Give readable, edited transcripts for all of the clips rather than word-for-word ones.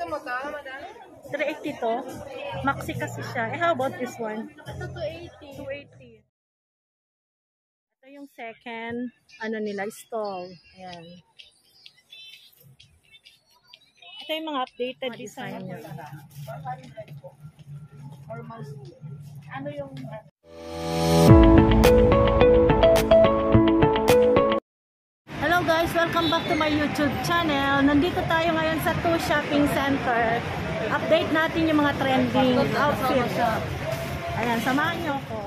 Gusto mo to, madami? 380 to. Maxi kasi siya. Eh, how about this one? Ito 280. 280. Ito yung second, ano nila, stall. Ayan. Ito yung mga updated design niya. Ano yung... Hello guys, welcome back to my YouTube channel. Nandito tayo ngayon sa 2 Shopping Center. Update natin yung mga trending outfit. Ayan, samahan niyo ako.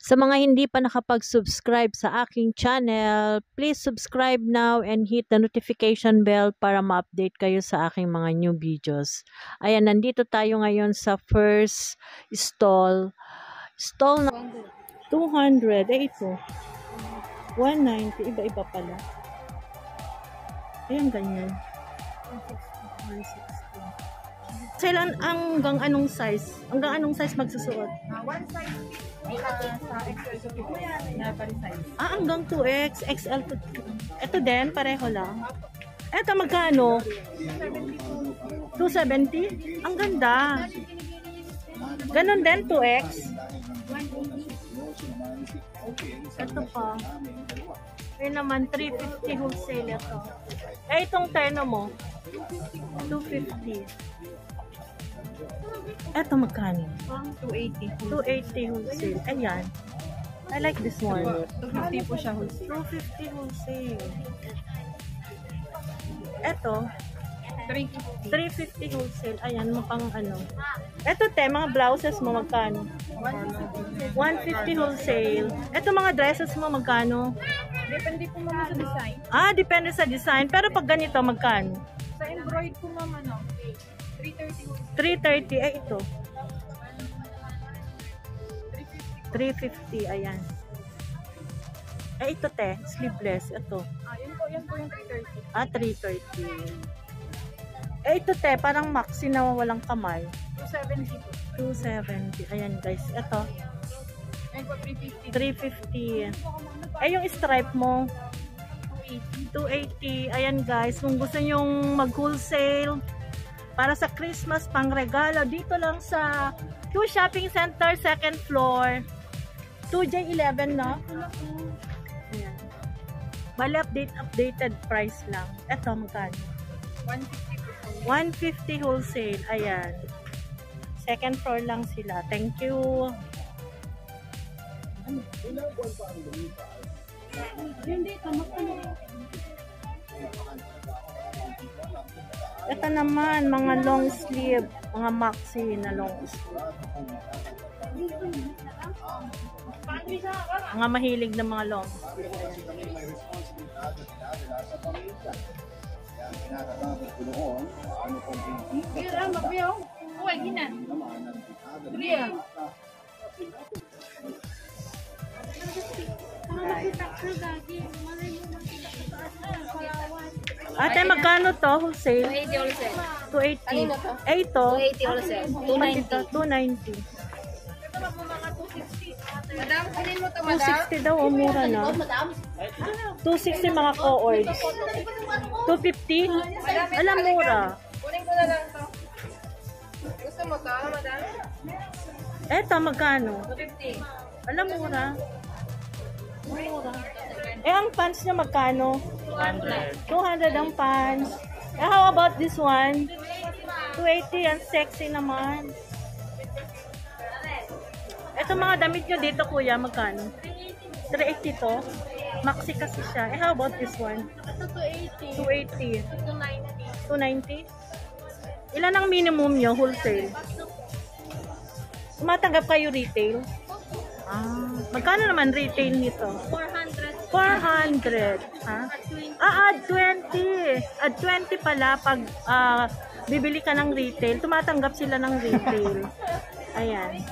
Sa mga hindi pa nakapag-subscribe sa aking channel, please subscribe now and hit the notification bell para ma-update kayo sa aking mga new videos. Ayan, nandito tayo ngayon sa first stall. Stall na 200. Eh, ito. 190. Iba-iba pala. Ayan, ganyan. 160. Kailan hanggang anong size? Hanggang anong size magsusuot? One size sa XL to 2 yan. Size. Ah, hanggang 2X, XL to 2. Ito din, pareho lang. Ito magkano? 270? Ang ganda. Ganon din, 2X. Ito pa. Ayun naman, 350 wholesale ito. Eh, itong terno mo? 250. Ito magkano? 280. 280 wholesale. Ayan. I like this one. 250 po siya wholesale. 250 wholesale. Ito, 350 wholesale. Ayan, mapang ano. Ito te, mga blouses mo magkano? 150 wholesale. Ito mga dresses mo magkano? Depende po mama sa design. Ah, depende sa design. Pero pag ganito, magkano? Sa embroid po mama, no? 330. 330. Eh, ito. 350. Ayan. Eh, ito te, sleeveless. Ito. Yan po yung 330. Ah, 330. Eh, ito te, parang maxi na walang kamay. 270 po. 270. Ayan guys. Ito. Yan po 350. 350. Eh, yung stripe mo, 280. Ayan guys, kung gusto nyong mag-wholesale para sa Christmas pang regalo, dito lang sa Q Shopping Center, 2nd floor. 2J11 na. Ayan. Bali, updated price lang. Ito, magkano? 150 wholesale. Ayan. 2nd floor lang sila. Thank you. Ito naman, mga long sleeve. Mga maxi na long sleeve. Mga mahilig na mga long sleeve. Ate, magkano to wholesale? 280 wholesale. 280. Kanino to? Eh, ito? 280 wholesale. 290. Madam, kunin mo to, madam. 260 daw, o mura na. 260 mga co-ords. 250? Alam, mura. Kunin ko na lang to. Gusto mo to, madam? Eto, magkano? 250. Alam, mura. Mura. Eh, ang pants niya magkano? 200 ang pants. Eh, how about this one? 280. Ang sexy naman. Ito mga damit nyo dito, kuya, magkano? 380 to. Maxi kasi siya. Eh, how about this one? Ito 280. 280. 290. 290? Ilan ang minimum nyo, wholesale? Tumatanggap kayo retail? Ah, magkano naman retail nito? 400. 400. Ha? Ah, add 20. Add 20 pala pag bibili ka ng retail. Tumatanggap sila ng retail. Ayan.